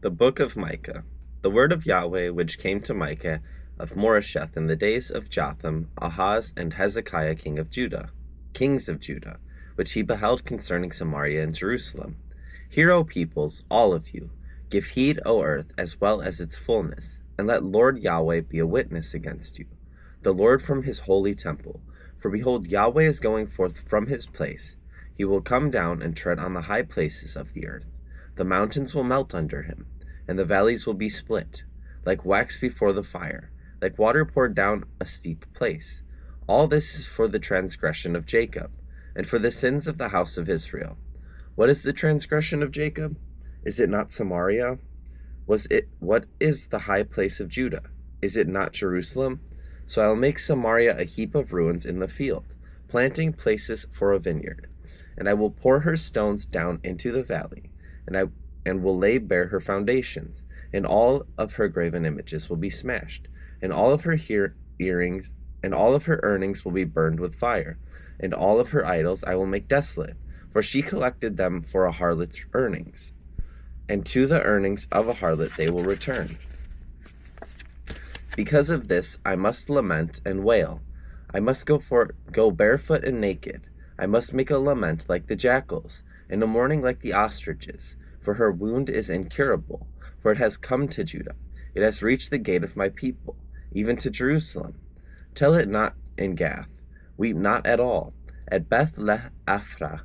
The Book of Micah. The word of Yahweh which came to Micah of Moresheth in the days of Jotham, Ahaz, and Hezekiah kings of Judah, which he beheld concerning Samaria and Jerusalem. Hear, O peoples, all of you, give heed, O earth, as well as its fullness, and let Lord Yahweh be a witness against you, the Lord from his holy temple. For behold, Yahweh is going forth from his place. He will come down and tread on the high places of the earth. The mountains will melt under him, and the valleys will be split, like wax before the fire, like water poured down a steep place. All this is for the transgression of Jacob, and for the sins of the house of Israel. What is the transgression of Jacob? Is it not Samaria? What is the high place of Judah? Is it not Jerusalem? So I will make Samaria a heap of ruins in the field, planting places for a vineyard. And I will pour her stones down into the valley, and will lay bare her foundations, and all of her graven images will be smashed, and all of her earrings and all of her earnings will be burned with fire, and all of her idols I will make desolate, for she collected them for a harlot's earnings, and to the earnings of a harlot they will return. Because of this I must lament and wail. I must go barefoot and naked. I must make a lament like the jackals, and a mourning like the ostriches, for her wound is incurable, for it has come to Judah. It has reached the gate of my people, even to Jerusalem. Tell it not in Gath, weep not at all. At Beth Le'aphrah,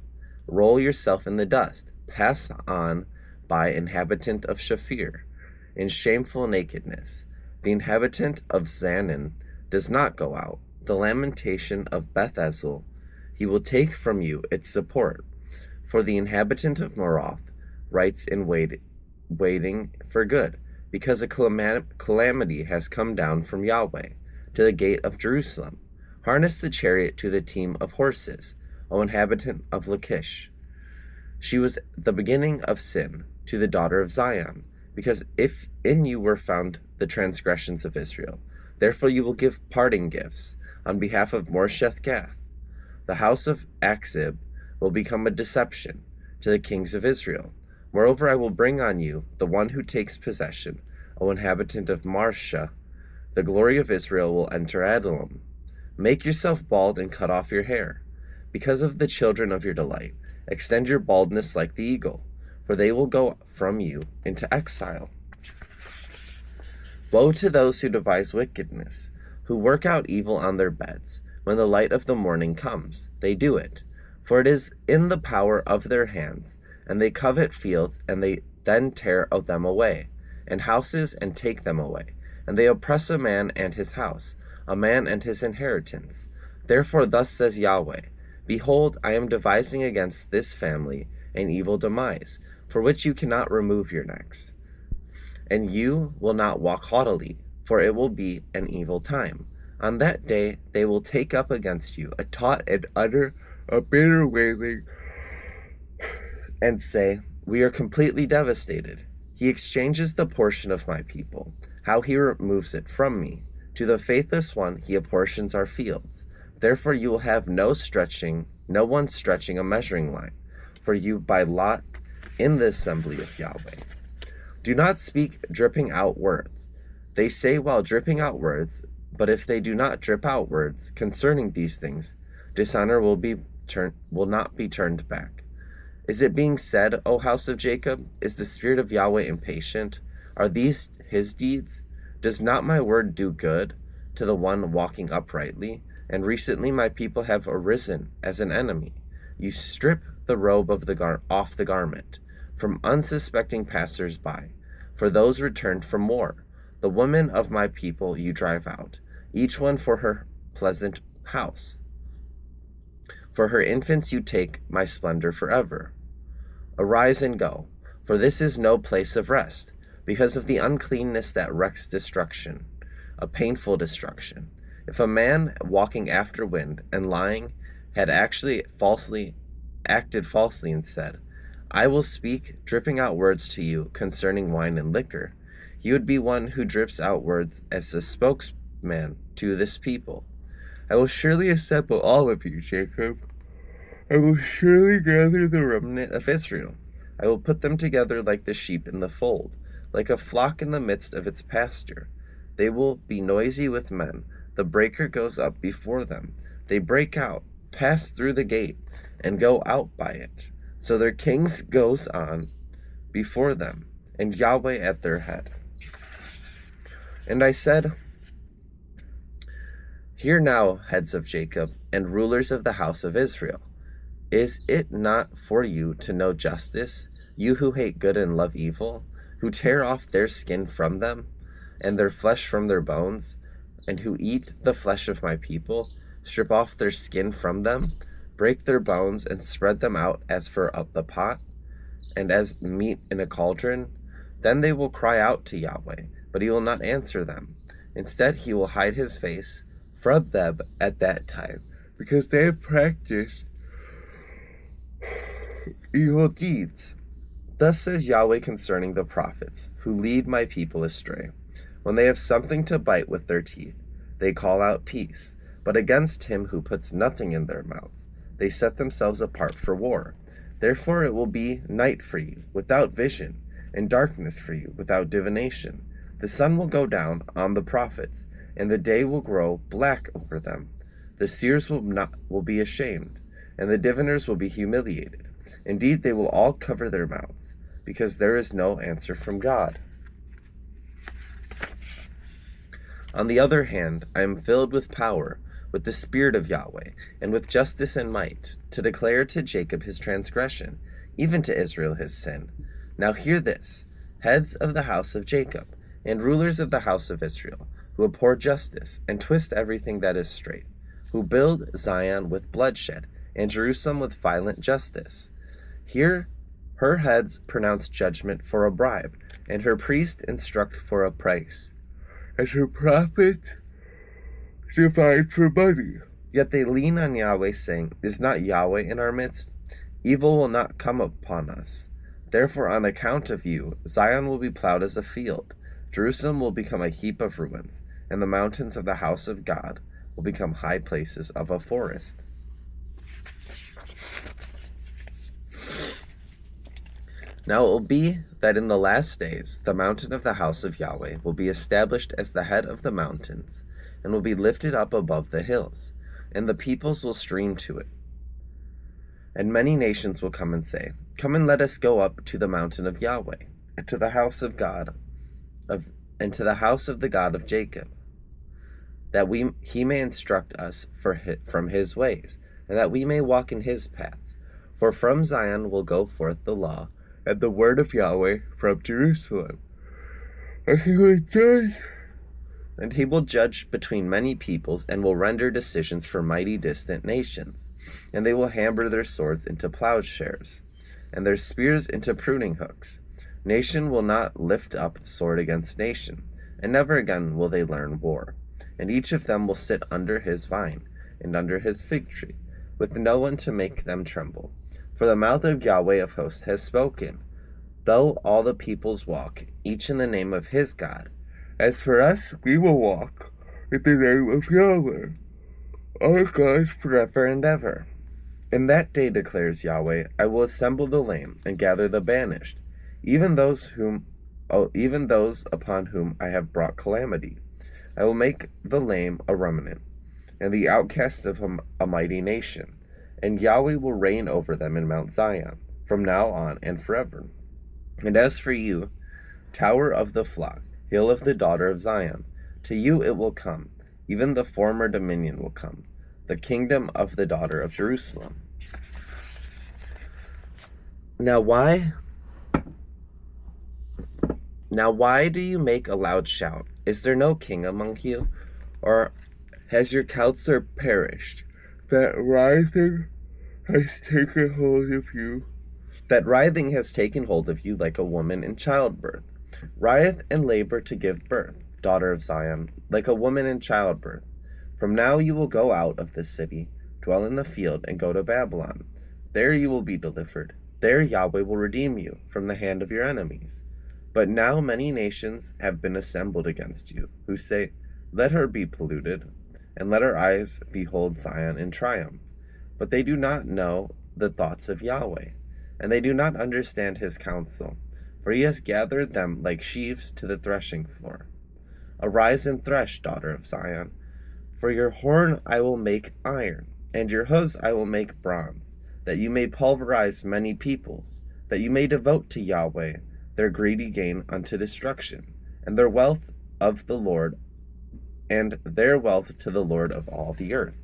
roll yourself in the dust. Pass on by, inhabitant of Shaphir, in shameful nakedness. The inhabitant of Zanan does not go out. The lamentation of Beth Ezel, he will take from you its support. For the inhabitant of Moroth writes in waiting for good, because a calamity has come down from Yahweh to the gate of Jerusalem. Harness the chariot to the team of horses, O inhabitant of Lachish. She was the beginning of sin to the daughter of Zion, because if in you were found the transgressions of Israel, therefore you will give parting gifts on behalf of Moresheth Gath. The house of Achzib will become a deception to the kings of Israel. Moreover, I will bring on you the one who takes possession, O inhabitant of Marsha. The glory of Israel will enter Adullam. Make yourself bald and cut off your hair. Because of the children of your delight, extend your baldness like the eagle, for they will go from you into exile. Woe to those who devise wickedness, who work out evil on their beds. When the light of the morning comes, they do it, for it is in the power of their hands, and they covet fields, and they then tear them away, and houses, and take them away, and they oppress a man and his house, a man and his inheritance. Therefore thus says Yahweh, Behold, I am devising against this family an evil demise, for which you cannot remove your necks. And you will not walk haughtily, for it will be an evil time. On that day they will take up against you a taunt and utter a bitter wailing, and say, We are completely devastated. He exchanges the portion of my people, how he removes it from me. To the faithless one he apportions our fields. Therefore you will have no one stretching a measuring line for you by lot in the assembly of Yahweh. Do not speak dripping out words. They say while dripping out words, but if they do not drip out words concerning these things, dishonor will not be turned back. Is it being said, O house of Jacob, is the spirit of Yahweh impatient? Are these his deeds? Does not my word do good to the one walking uprightly? And recently my people have arisen as an enemy. You strip the robe of off the garment from unsuspecting passers-by, for those returned from war. The women of my people you drive out, each one for her pleasant house. For her infants you take my splendor forever. Arise and go, for this is no place of rest, because of the uncleanness that wrecks destruction, a painful destruction. If a man walking after wind and lying had acted falsely and said, I will speak dripping out words to you concerning wine and liquor, he would be one who drips out words as a spokesman to this people. I will surely assemble all of you, Jacob. I will surely gather the remnant of Israel. I will put them together like the sheep in the fold, like a flock in the midst of its pasture. They will be noisy with men. The breaker goes up before them. They break out, pass through the gate, and go out by it. So their kings goes on before them, and Yahweh at their head. And I said, Hear now, heads of Jacob, and rulers of the house of Israel. Is it not for you to know justice, you who hate good and love evil, who tear off their skin from them, and their flesh from their bones, and who eat the flesh of my people, strip off their skin from them, break their bones, and spread them out as for the pot, and as meat in a cauldron? Then they will cry out to Yahweh, but he will not answer them. Instead, he will hide his face from them at that time, because they have practiced evil deeds. Thus says Yahweh concerning the prophets, who lead my people astray. When they have something to bite with their teeth, they call out peace. But against him who puts nothing in their mouths, they set themselves apart for war. Therefore it will be night for you, without vision, and darkness for you, without divination. The sun will go down on the prophets, and the day will grow black over them. The seers will be ashamed, and the diviners will be humiliated. Indeed, they will all cover their mouths, because there is no answer from God. On the other hand, I am filled with power, with the Spirit of Yahweh, and with justice and might, to declare to Jacob his transgression, even to Israel his sin. Now hear this, heads of the house of Jacob, and rulers of the house of Israel, who abhor justice, and twist everything that is straight, who build Zion with bloodshed, and Jerusalem with violent justice. Here her heads pronounce judgment for a bribe, and her priests instruct for a price, and her prophets divide for money. Yet they lean on Yahweh, saying, Is not Yahweh in our midst? Evil will not come upon us. Therefore, on account of you, Zion will be plowed as a field, Jerusalem will become a heap of ruins, and the mountains of the house of God will become high places of a forest. Now it will be that in the last days the mountain of the house of Yahweh will be established as the head of the mountains, and will be lifted up above the hills, and the peoples will stream to it. And many nations will come and say, Come and let us go up to the mountain of Yahweh, and to the house of God and to the house of the God of Jacob, that he may instruct us from his ways, and that we may walk in his paths. For from Zion will go forth the law, and the word of Yahweh from Jerusalem. And he will judge between many peoples, and will render decisions for mighty distant nations. And they will hammer their swords into plowshares, and their spears into pruning hooks. Nation will not lift up sword against nation, and never again will they learn war. And each of them will sit under his vine, and under his fig tree, with no one to make them tremble. For the mouth of Yahweh of hosts has spoken, though all the peoples walk, each in the name of his God. As for us, we will walk in the name of Yahweh, our God, forever and ever. In that day, declares Yahweh, I will assemble the lame and gather the banished, even those upon whom I have brought calamity. I will make the lame a remnant, and the outcast of a mighty nation. And Yahweh will reign over them in Mount Zion, from now on and forever. And as for you, tower of the flock, hill of the daughter of Zion, to you it will come, even the former dominion will come, the kingdom of the daughter of Jerusalem. Now why do you make a loud shout? Is there no king among you? Or has your counselor perished? That writhing has taken hold of you. That writhing has taken hold of you like a woman in childbirth. Writhe and labor to give birth, daughter of Zion, like a woman in childbirth. From now you will go out of the city, dwell in the field, and go to Babylon. There you will be delivered. There Yahweh will redeem you from the hand of your enemies. But now many nations have been assembled against you, who say, Let her be polluted, and let our eyes behold Zion in triumph. But they do not know the thoughts of Yahweh, and they do not understand his counsel. for he has gathered them like sheaves to the threshing floor. Arise and thresh, daughter of Zion, for your horn I will make iron, and your hooves I will make bronze, that you may pulverize many peoples, that you may devote to Yahweh their greedy gain unto destruction, and their wealth of the Lord, and their wealth to the Lord of all the earth.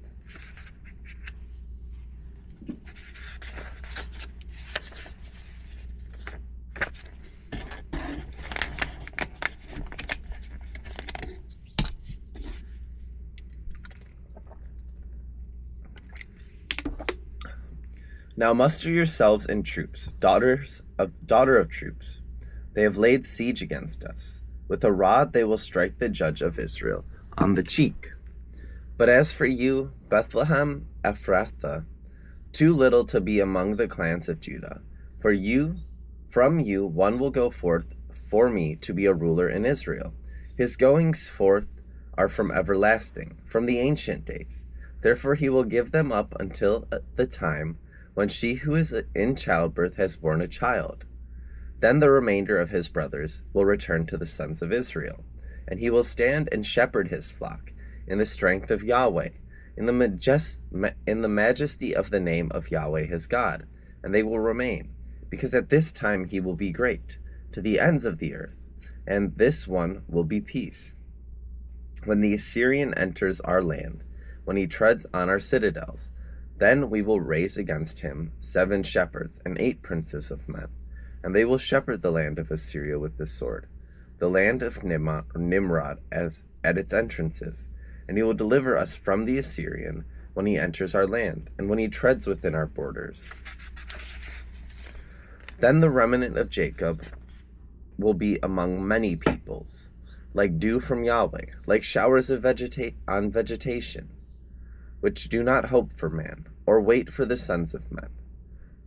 Now muster yourselves in troops, daughter of troops. They have laid siege against us. With a rod they will strike the judge of Israel on the cheek. But as for you, Bethlehem Ephrathah, too little to be among the clans of Judah, from you one will go forth for me to be a ruler in Israel. His goings forth are from everlasting, from the ancient days. Therefore he will give them up until the time when she who is in childbirth has borne a child. Then the remainder of his brothers will return to the sons of Israel, and he will stand and shepherd his flock in the strength of Yahweh, in the majesty of the name of Yahweh his God, and they will remain, because at this time he will be great, to the ends of the earth, and this one will be peace. When the Assyrian enters our land, when he treads on our citadels, then we will raise against him 7 shepherds and 8 princes of men, and they will shepherd the land of Assyria with the sword, the land of Nimrod at its entrances, and he will deliver us from the Assyrian when he enters our land, and when he treads within our borders. Then the remnant of Jacob will be among many peoples, like dew from Yahweh, like showers of vegetation, which do not hope for man, or wait for the sons of men.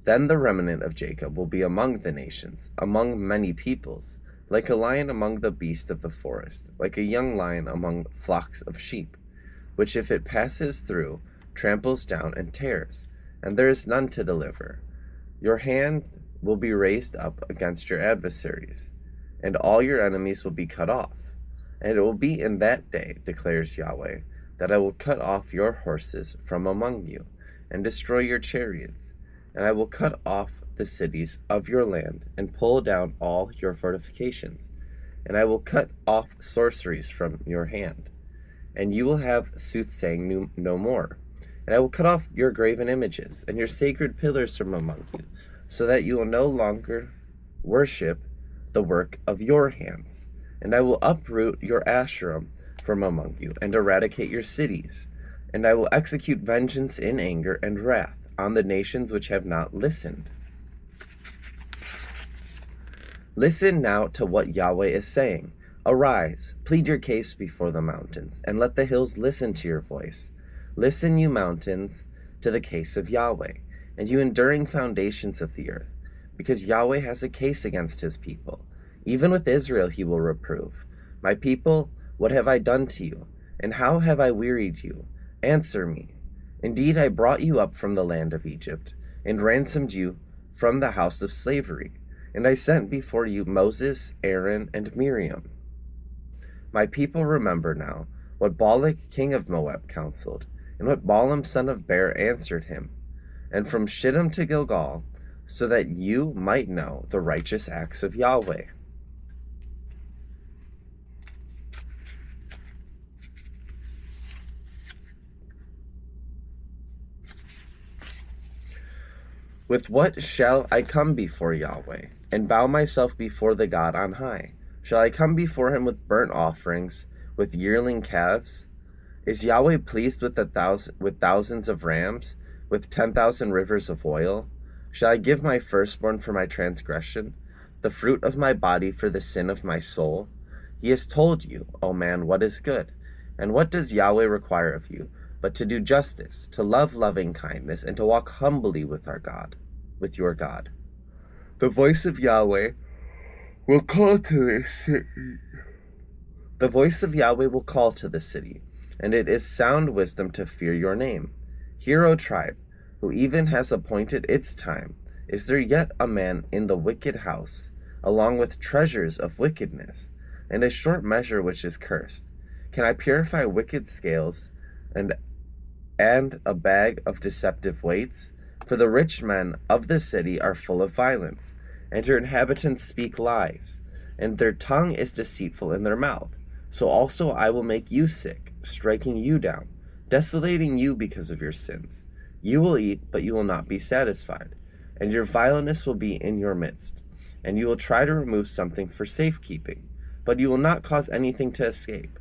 Then the remnant of Jacob will be among the nations, among many peoples, like a lion among the beasts of the forest, like a young lion among flocks of sheep, which if it passes through, tramples down and tears, and there is none to deliver. Your hand will be raised up against your adversaries, and all your enemies will be cut off. And it will be in that day, declares Yahweh, that I will cut off your horses from among you, and destroy your chariots, and I will cut off the cities of your land, and pull down all your fortifications, and I will cut off sorceries from your hand, and you will have soothsaying no more, and I will cut off your graven images, and your sacred pillars from among you, so that you will no longer worship the work of your hands, and I will uproot your Asherim from among you, and eradicate your cities, and I will execute vengeance in anger and wrath on the nations which have not listened. Listen now to what Yahweh is saying. Arise, plead your case before the mountains, and let the hills listen to your voice. Listen, you mountains, to the case of Yahweh, and you enduring foundations of the earth, because Yahweh has a case against his people. Even with Israel he will reprove. My people, what have I done to you, and how have I wearied you? Answer me. Indeed, I brought you up from the land of Egypt, and ransomed you from the house of slavery, and I sent before you Moses, Aaron, and Miriam. My people, remember now what Balak king of Moab counseled, and what Balaam son of Beor answered him, and from Shittim to Gilgal, so that you might know the righteous acts of Yahweh. With what shall I come before Yahweh, and bow myself before the God on high? Shall I come before him with burnt offerings, with yearling calves? Is Yahweh pleased with thousands of rams, with 10,000 rivers of oil? Shall I give my firstborn for my transgression, the fruit of my body for the sin of my soul? He has told you, O man, what is good. And what does Yahweh require of you, but to do justice, to love loving kindness, and to walk humbly with your God? The voice of Yahweh will call to the city. The voice of Yahweh will call to the city, and it is sound wisdom to fear your name. Hear, O tribe, who even has appointed its time. Is there yet a man in the wicked house, along with treasures of wickedness, and a short measure which is cursed? Can I purify wicked scales and a bag of deceptive weights? For the rich men of the city are full of violence, and her inhabitants speak lies, and their tongue is deceitful in their mouth. So also I will make you sick, striking you down, desolating you because of your sins. You will eat, but you will not be satisfied, and your vileness will be in your midst. And you will try to remove something for safekeeping, but you will not cause anything to escape.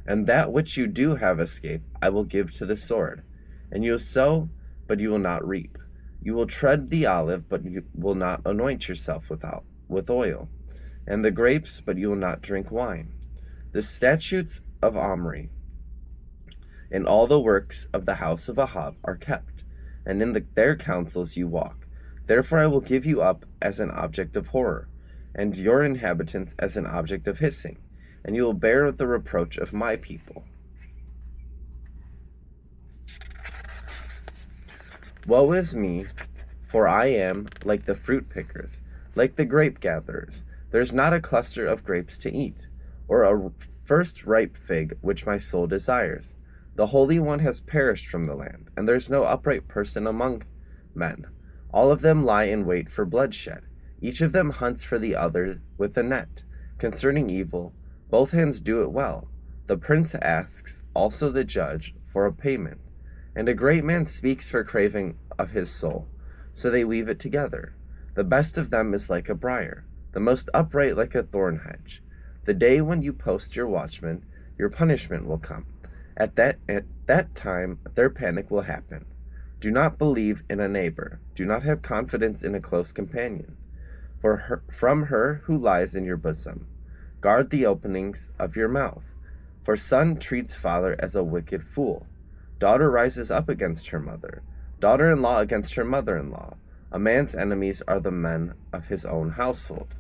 And that which you do have escape, I will give to the sword. And you will sow, but you will not reap. You will tread the olive, but you will not anoint yourself with oil, and the grapes, but you will not drink wine. The statutes of Omri and all the works of the house of Ahab are kept, and in their counsels you walk. Therefore I will give you up as an object of horror, and your inhabitants as an object of hissing, and you will bear the reproach of my people. Woe is me, for I am like the fruit pickers, like the grape gatherers. There is not a cluster of grapes to eat, or a first ripe fig which my soul desires. The Holy One has perished from the land, and there is no upright person among men. All of them lie in wait for bloodshed. Each of them hunts for the other with a net. Concerning evil, both hands do it well. The prince asks, also the judge, for a payment. And a great man speaks for craving of his soul, so they weave it together. The best of them is like a briar, the most upright like a thorn hedge. The day when you post your watchmen, your punishment will come. At that time, their panic will happen. Do not believe in a neighbor. Do not have confidence in a close companion. From her who lies in your bosom, guard the openings of your mouth. For son treats father as a wicked fool. Daughter rises up against her mother, daughter-in-law against her mother-in-law. A man's enemies are the men of his own household.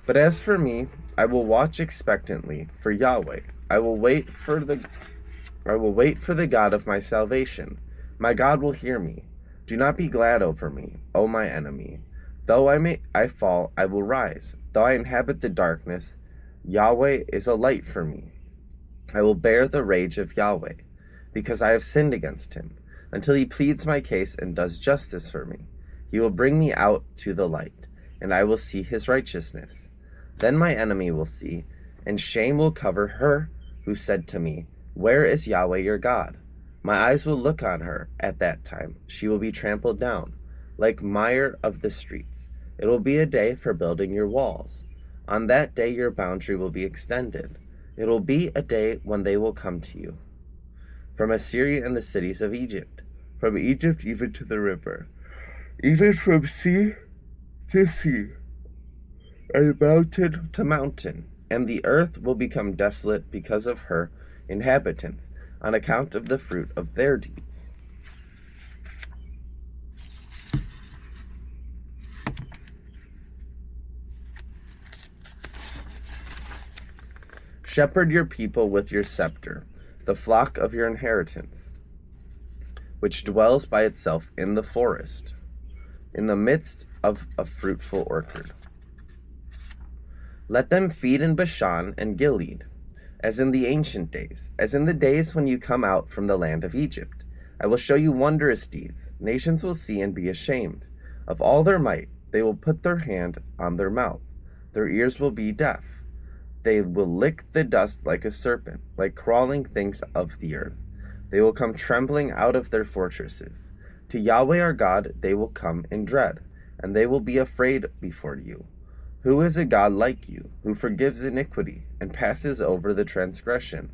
But as for me, I will watch expectantly for Yahweh. I will wait for the God of my salvation. My God will hear me. Do not be glad over me, O my enemy. Though I fall, I will rise. Though I inhabit the darkness, Yahweh is a light for me. I will bear the rage of Yahweh, because I have sinned against him, until he pleads my case and does justice for me. He will bring me out to the light, and I will see his righteousness. Then my enemy will see, and shame will cover her who said to me, Where is Yahweh your God? My eyes will look on her at that time. She will be trampled down, like mire of the streets. It will be a day for building your walls. On that day your boundary will be extended. It will be a day when they will come to you. From Assyria and the cities of Egypt, from Egypt even to the river, even from sea to sea, and mountain to mountain. And the earth will become desolate because of her inhabitants, on account of the fruit of their deeds. Shepherd your people with your scepter, the flock of your inheritance, which dwells by itself in the forest, in the midst of a fruitful orchard. Let them feed in Bashan and Gilead, as in the ancient days, as in the days when you come out from the land of Egypt. I will show you wondrous deeds. Nations will see and be ashamed. Of all their might, they will put their hand on their mouth. Their ears will be deaf. They will lick the dust like a serpent, like crawling things of the earth. They will come trembling out of their fortresses. To Yahweh our God they will come in dread, and they will be afraid before you. Who is a God like you, who forgives iniquity and passes over the transgression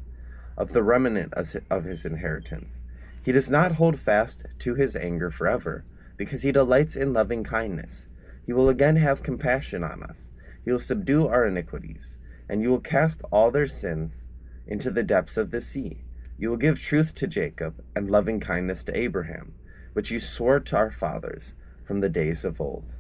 of the remnant of his inheritance? He does not hold fast to his anger forever, because he delights in loving kindness. He will again have compassion on us. He will subdue our iniquities, and you will cast all their sins into the depths of the sea. You will give truth to Jacob and loving kindness to Abraham, which you swore to our fathers from the days of old.